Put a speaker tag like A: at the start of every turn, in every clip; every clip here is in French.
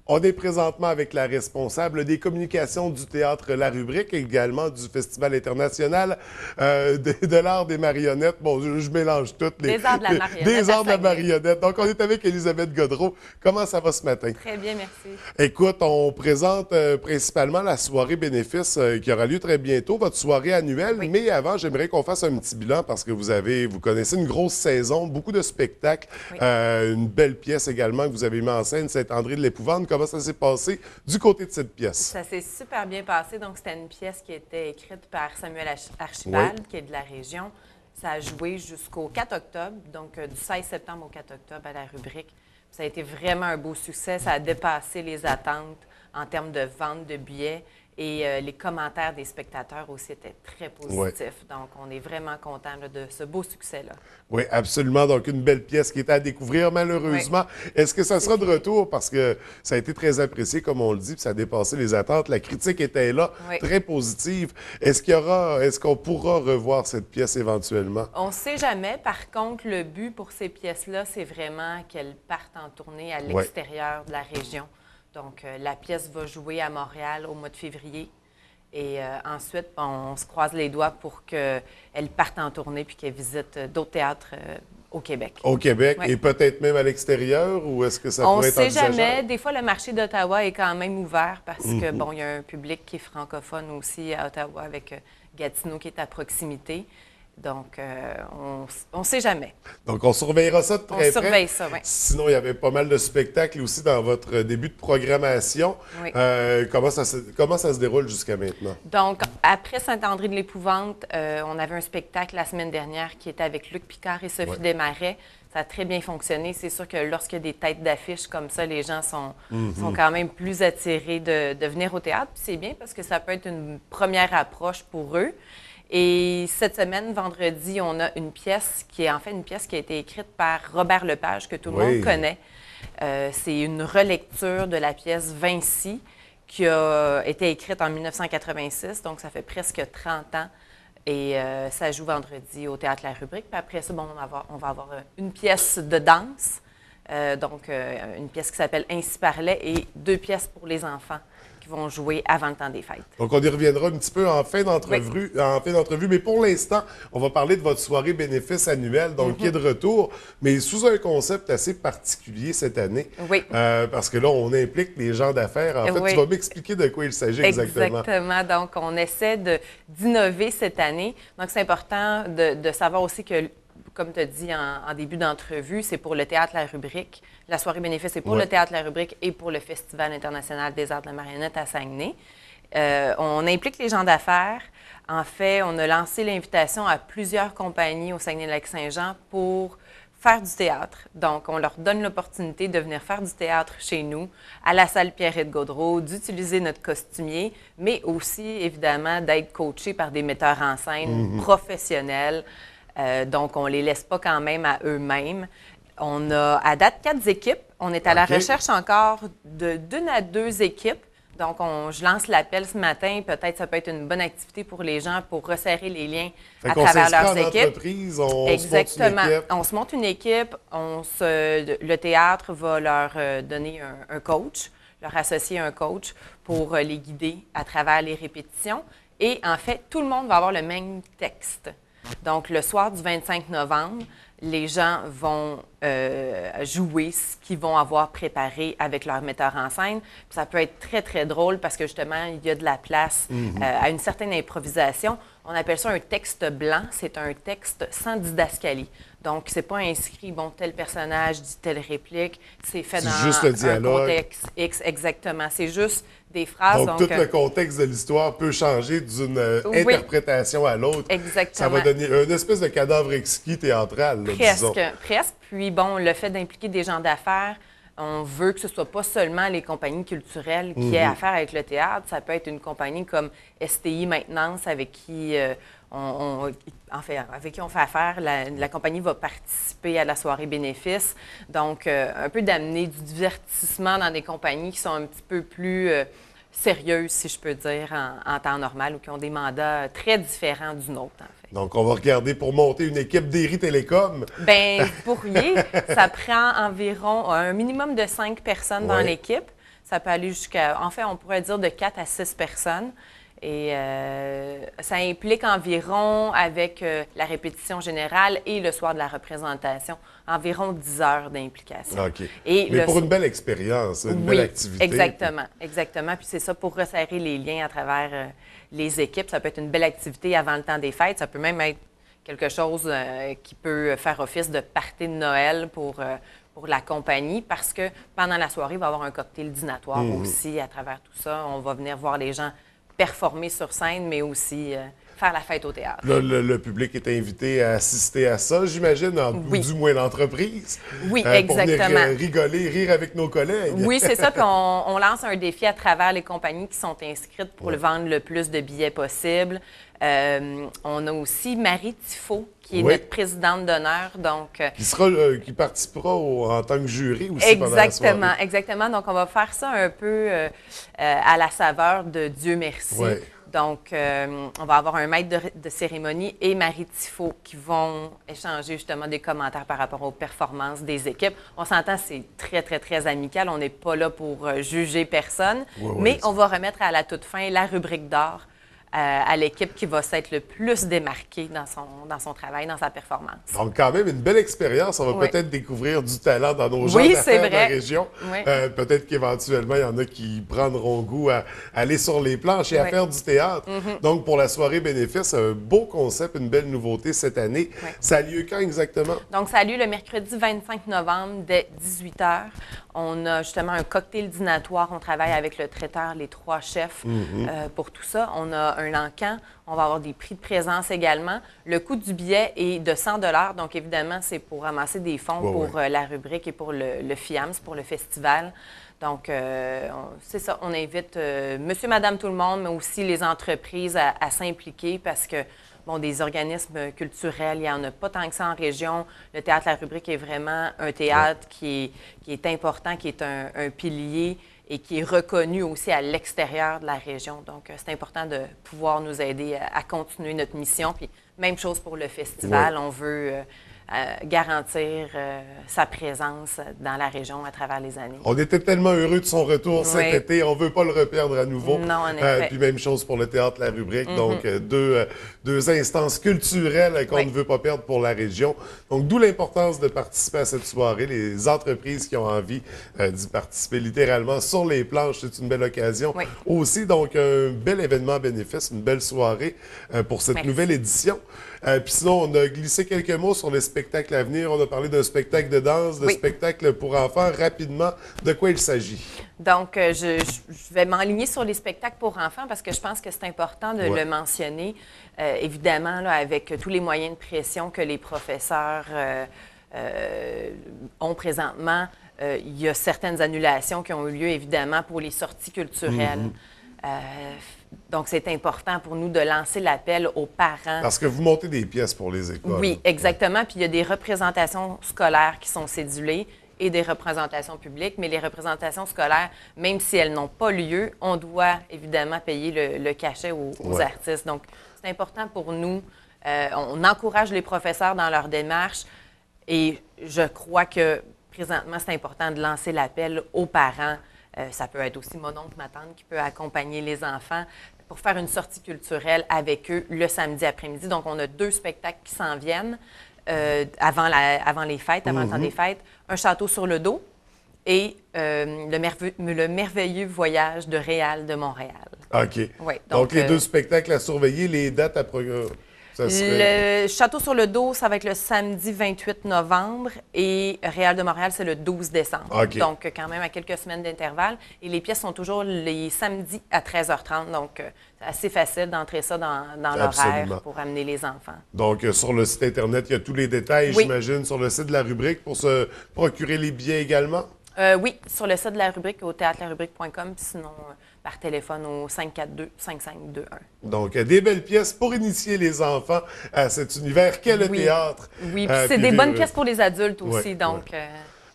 A: On est présentement avec la responsable des communications du Théâtre La Rubrique et également du Festival international de l'art des marionnettes. Bon, je mélange toutes
B: Des arts de la marionnette
A: des
B: à
A: arts de la
B: Saguenay.
A: marionnette. Donc, on est avec Élisabeth Godreau. Comment ça va ce matin?
B: Très bien, merci.
A: Écoute, on présente principalement la soirée bénéfice qui aura lieu très bientôt, votre soirée annuelle.
B: Oui.
A: Mais avant, j'aimerais qu'on fasse un petit bilan parce que vous connaissez une grosse saison, beaucoup de spectacles,
B: Oui.
A: une belle pièce également que vous avez mis en scène, Saint-André de l'Épouvante. Comment ça s'est passé du côté de cette pièce?
B: Ça s'est super bien passé. Donc, c'était une pièce qui était écrite par Samuel Archibald, qui est de la région. Ça a joué jusqu'au 4 octobre, donc du 16 septembre au 4 octobre à la Rubrique. Ça a été vraiment un beau succès. Ça a dépassé les attentes en termes de vente de billets. Et les commentaires des spectateurs aussi étaient très positifs. Donc, on est vraiment content de ce beau succès-là.
A: Oui, absolument. Donc, une belle pièce qui est à découvrir, malheureusement. Est-ce que ça sera de retour? Parce que ça a été très apprécié, comme on le dit, puis ça a dépassé les attentes. La critique était là, très positive. Est-ce qu'on pourra revoir cette pièce éventuellement?
B: On ne sait jamais. Par contre, le but pour ces pièces-là, c'est vraiment qu'elles partent en tournée à l'extérieur de la région. Donc, la pièce va jouer à Montréal au mois de février. Et ensuite, on se croise les doigts pour qu'elle parte en tournée puis qu'elle visite d'autres théâtres au Québec.
A: Au Québec et peut-être même à l'extérieur, ou est-ce que ça
B: On
A: pourrait
B: ne
A: être
B: sait
A: envisageable?
B: jamais. Des fois, le marché d'Ottawa est quand même ouvert parce que, bon, il y a un public qui est francophone aussi à Ottawa avec Gatineau qui est à proximité. Donc, on ne sait jamais.
A: Donc, on surveillera ça de très près.
B: On surveille ça, oui.
A: Sinon, il y avait pas mal de spectacles aussi dans votre début de programmation.
B: Oui.
A: Comment ça se déroule jusqu'à maintenant?
B: Donc, après Saint-André de l'Épouvante, on avait un spectacle la semaine dernière qui était avec Luc Picard et Sophie Desmarais. Ça a très bien fonctionné. C'est sûr que lorsqu'il y a des têtes d'affiche comme ça, les gens sont quand même plus attirés de venir au théâtre. Puis c'est bien parce que ça peut être une première approche pour eux. Et cette semaine, vendredi, on a une pièce qui est en fait une pièce qui a été écrite par Robert Lepage, que tout le monde connaît. C'est une relecture de la pièce Vinci qui a été écrite en 1986, donc ça fait presque 30 ans. Et ça joue vendredi au Théâtre La Rubrique. Puis après ça, bon, on va avoir une pièce de danse, donc une pièce qui s'appelle Ainsi parlait et 2 pièces pour les enfants qui vont jouer avant le temps des fêtes.
A: Donc, on y reviendra un petit peu en fin d'entrevue. Mais pour l'instant, on va parler de votre soirée bénéfice annuelle, donc qui est de retour, mais sous un concept assez particulier cette année.
B: Oui.
A: Parce que là, on implique les gens d'affaires. En fait, tu vas m'expliquer de quoi il s'agit exactement.
B: Exactement. Donc, on essaie d'innover cette année. Donc, c'est important de savoir aussi que, comme tu as dit en début d'entrevue, c'est pour le Théâtre La Rubrique. La soirée bénéfice, c'est pour le Théâtre La Rubrique et pour le Festival international des arts de la marionnette à Saguenay. On implique les gens d'affaires. En fait, on a lancé l'invitation à plusieurs compagnies au Saguenay-Lac-Saint-Jean pour faire du théâtre. Donc, on leur donne l'opportunité de venir faire du théâtre chez nous, à la salle Pierrette Gaudreau, d'utiliser notre costumier, mais aussi, évidemment, d'être coachés par des metteurs en scène professionnels. Donc, on ne les laisse pas quand même à eux-mêmes. On a, à date, 4 équipes. On est à la recherche encore d'une à 2 équipes. Donc, je lance l'appel ce matin. Peut-être ça peut être une bonne activité pour les gens pour resserrer les liens à travers leurs équipes.
A: Exactement.
B: On se monte une équipe. Le théâtre va leur donner un coach, leur associer un coach pour les guider à travers les répétitions. Et en fait, tout le monde va avoir le même texte. Donc, le soir du 25 novembre, les gens vont jouer ce qu'ils vont avoir préparé avec leur metteur en scène. Puis ça peut être très, très drôle parce que, justement, il y a de la place à une certaine improvisation. On appelle ça un texte blanc. C'est un texte sans didascalie. Donc, c'est pas inscrit, bon, tel personnage dit telle réplique. C'est fait dans
A: juste le dialogue.
B: Un contexte X, exactement. C'est juste des phrases.
A: Donc, tout le contexte de l'histoire peut changer d'une interprétation à l'autre.
B: Exactement.
A: Ça va donner une espèce de cadavre exquis théâtral, là, disons.
B: Presque. Puis, bon, le fait d'impliquer des gens d'affaires, on veut que ce ne soit pas seulement les compagnies culturelles qui aient affaire avec le théâtre. Ça peut être une compagnie comme STI Maintenance avec qui avec qui on fait affaire. La compagnie va participer à la soirée bénéfice. Donc, un peu d'amener du divertissement dans des compagnies qui sont un petit peu plus sérieuses, si je peux dire, en temps normal ou qui ont des mandats très différents du nôtre, en fait.
A: Donc, on va regarder pour monter une équipe d'Éry Télécom.
B: Bien, vous pourriez. Ça prend environ un minimum de 5 personnes dans l'équipe. Ça peut aller jusqu'à, en fait, on pourrait dire de 4 à 6 personnes. Et ça implique environ, avec la répétition générale et le soir de la représentation, environ 10 heures d'implication.
A: OK. Mais pour une belle expérience, une belle activité.
B: Exactement, exactement. Puis c'est ça, pour resserrer les liens à travers les équipes. Ça peut être une belle activité avant le temps des fêtes. Ça peut même être quelque chose qui peut faire office de party de Noël pour la compagnie, parce que pendant la soirée, il va y avoir un cocktail dînatoire aussi à travers tout ça. On va venir voir les gens performer sur scène, mais aussi faire la fête au théâtre.
A: Là, le public est invité à assister à ça, j'imagine, ou du moins l'entreprise.
B: Oui, exactement.
A: Pour venir rigoler, rire avec nos collègues.
B: Oui, c'est ça. Puis on lance un défi à travers les compagnies qui sont inscrites pour vendre le plus de billets possible. On a aussi Marie Tifo, qui est notre présidente d'honneur. Donc,
A: qui participera en tant que jury aussi pendant la soirée.
B: Exactement. Donc, on va faire ça un peu à la saveur de Dieu merci.
A: Ouais.
B: Donc, on va avoir un maître de cérémonie et Marie Tifo qui vont échanger justement des commentaires par rapport aux performances des équipes. On s'entend, c'est très, très, très amical. On n'est pas là pour juger personne, mais on va remettre à la toute fin la rubrique d'or à l'équipe qui va s'être le plus démarquée dans son travail, dans sa performance.
A: Donc, quand même, une belle expérience. On va peut-être découvrir du talent dans nos gens d'affaires de la région.
B: Oui.
A: Peut-être qu'éventuellement, il y en a qui prendront goût à aller sur les planches et à faire du théâtre. Donc, pour la soirée bénéfice, un beau concept, une belle nouveauté cette année. Ça a lieu quand exactement? Donc,
B: ça a lieu le mercredi 25 novembre dès 18 h. On a justement un cocktail dînatoire. On travaille avec le traiteur, les 3 chefs pour tout ça. On a un encan. On va avoir des prix de présence également. Le coût du billet est de 100 $. Donc, évidemment, c'est pour ramasser des fonds pour la rubrique et pour le FIAMS, pour le festival. Donc, c'est ça. On invite monsieur, madame, tout le monde, mais aussi les entreprises à s'impliquer parce que, bon, des organismes culturels, il n'y en a pas tant que ça en région. Le Théâtre La Rubrique est vraiment un théâtre qui est important, qui est un pilier et qui est reconnu aussi à l'extérieur de la région. Donc, c'est important de pouvoir nous aider à continuer notre mission. Puis, même chose pour le festival. On veut garantir sa présence dans la région à travers les années.
A: On était tellement heureux de son retour cet été. On ne veut pas le reperdre à nouveau.
B: Non, en effet.
A: Puis même chose pour le Théâtre La Rubrique. Donc, deux instances culturelles qu'on ne veut pas perdre pour la région. Donc, d'où l'importance de participer à cette soirée. Les entreprises qui ont envie d'y participer littéralement sur les planches, c'est une belle occasion. Aussi, donc, un bel événement bénéfice, une belle soirée pour cette nouvelle édition. Puis sinon, on a glissé quelques mots sur les spectacles à venir. On a parlé d'un spectacle de danse, de spectacle pour enfants. Rapidement, de quoi il s'agit?
B: Donc, je vais m'enligner sur les spectacles pour enfants parce que je pense que c'est important de le mentionner. Évidemment, là, avec tous les moyens de pression que les professeurs ont présentement, il y a certaines annulations qui ont eu lieu, évidemment, pour les sorties culturelles. Donc, c'est important pour nous de lancer l'appel aux parents.
A: Parce que vous montez des pièces pour les écoles.
B: Oui, exactement. Puis il y a des représentations scolaires qui sont cédulées et des représentations publiques. Mais les représentations scolaires, même si elles n'ont pas lieu, on doit évidemment payer le cachet aux artistes. Donc, c'est important pour nous. On encourage les professeurs dans leur démarche et je crois que présentement, c'est important de lancer l'appel aux parents. Ça peut être aussi mon oncle, ma tante qui peut accompagner les enfants pour faire une sortie culturelle avec eux le samedi après-midi. Donc, on a 2 spectacles qui s'en viennent avant les fêtes, avant le temps des fêtes. Un château sur le dos et le merveilleux voyage de Réal de Montréal.
A: OK.
B: Ouais,
A: donc les 2 spectacles à surveiller, les dates à programmer.
B: Le Château sur le dos, ça va être le samedi 28 novembre et Réal de Montréal, c'est le 12 décembre.
A: Okay.
B: Donc, quand même à quelques semaines d'intervalle. Et les pièces sont toujours les samedis à 13h30. Donc, c'est assez facile d'entrer ça dans l'horaire pour amener les enfants. Donc,
A: sur le site Internet, il y a tous les détails, j'imagine, sur le site de la rubrique pour se procurer les billets également?
B: Oui, sur le site de la rubrique au théâtrelarubrique.com, sinon par téléphone au 542-5521.
A: Donc, des belles pièces pour initier les enfants à cet univers qu'est le théâtre.
B: Oui, puis c'est des bonnes pièces pour les adultes aussi, donc...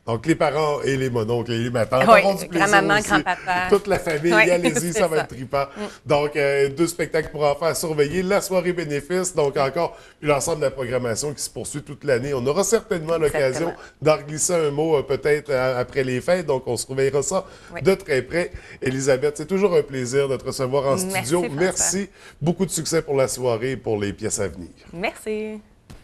A: Donc, les parents et les mononcles et les matantes
B: Oui,
A: auront du plaisir
B: grand-maman,
A: aussi.
B: grand-papa.
A: Toute la famille,
B: Oui,
A: allez-y,
B: c'est
A: ça va
B: ça.
A: être trippant. Donc, 2 spectacles pour enfants à surveiller, la soirée bénéfice, donc encore, puis l'ensemble de la programmation qui se poursuit toute l'année. On aura certainement l'occasion d'en glisser un mot peut-être après les fêtes, donc on surveillera ça de très près. Élisabeth, c'est toujours un plaisir de te recevoir en studio.
B: Merci, François.
A: Merci. Beaucoup de succès pour la soirée et pour les pièces à venir.
B: Merci.